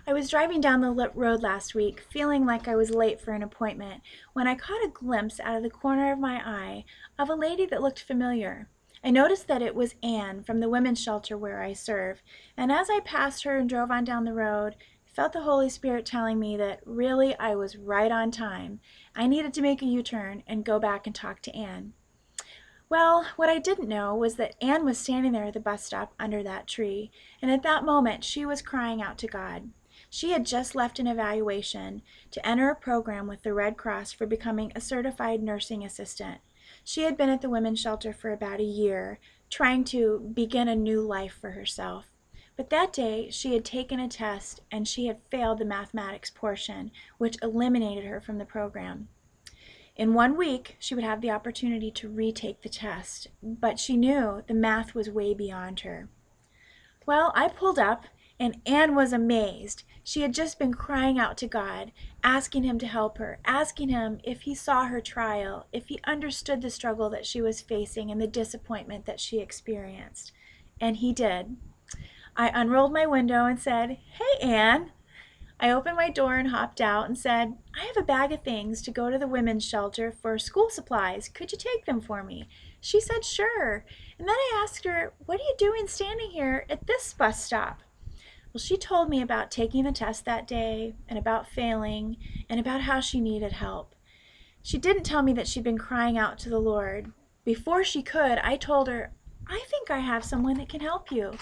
I was driving down the road last week, feeling like I was late for an appointment, when I caught a glimpse out of the corner of my eye of a lady that looked familiar. I noticed that it was Anne from the women's shelter where I serve, and as I passed her and drove on down the road, I felt the Holy Spirit telling me that really I was right on time. I needed to make a U-turn and go back and talk to Anne. Well, what I didn't know was that Anne was standing there at the bus stop under that tree, and at that moment she was crying out to God. She had just left an evaluation to enter a program with the Red Cross for becoming a certified nursing assistant. She had been at the women's shelter for about a year, trying to begin a new life for herself. But that day she had taken a test and she had failed the mathematics portion, which eliminated her from the program. In 1 week, she would have the opportunity to retake the test, but she knew the math was way beyond her. Well, I pulled up, and Anne was amazed. She had just been crying out to God, asking him to help her, asking him if he saw her trial, if he understood the struggle that she was facing and the disappointment that she experienced. And he did. I unrolled my window and said, "Hey, Anne." I opened my door and hopped out and said, "I have a bag of things to go to the women's shelter for school supplies. Could you take them for me?" She said, "Sure." And then I asked her, "What are you doing standing here at this bus stop?" Well, she told me about taking the test that day and about failing and about how she needed help. She didn't tell me that she'd been crying out to the Lord. Before she could, I told her, "I think I have someone that can help you.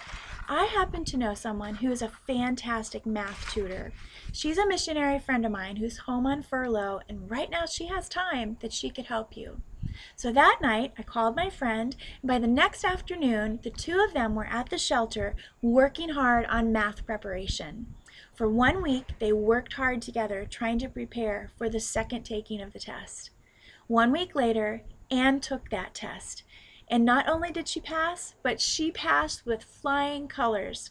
I happen to know someone who is a fantastic math tutor. She's a missionary friend of mine who's home on furlough, and right now she has time that she could help you." So that night, I called my friend, and by the next afternoon, the two of them were at the shelter working hard on math preparation. For 1 week, they worked hard together trying to prepare for the second taking of the test. 1 week later, Anne took that test. And not only did she pass, but she passed with flying colors.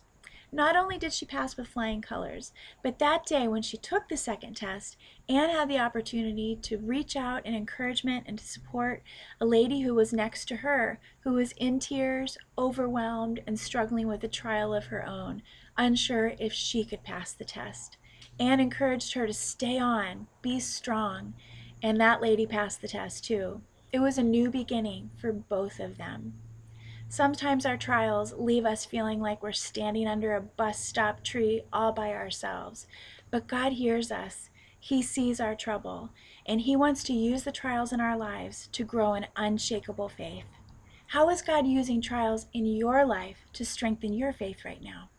Not only did she pass with flying colors, but that day when she took the second test, Anne had the opportunity to reach out in encouragement and to support a lady who was next to her, who was in tears, overwhelmed, and struggling with a trial of her own, unsure if she could pass the test. Anne encouraged her to stay on, be strong, and that lady passed the test too. It was a new beginning for both of them. Sometimes our trials leave us feeling like we're standing under a bus stop tree all by ourselves. But God hears us. He sees our trouble, and He wants to use the trials in our lives to grow an unshakable faith. How is God using trials in your life to strengthen your faith right now?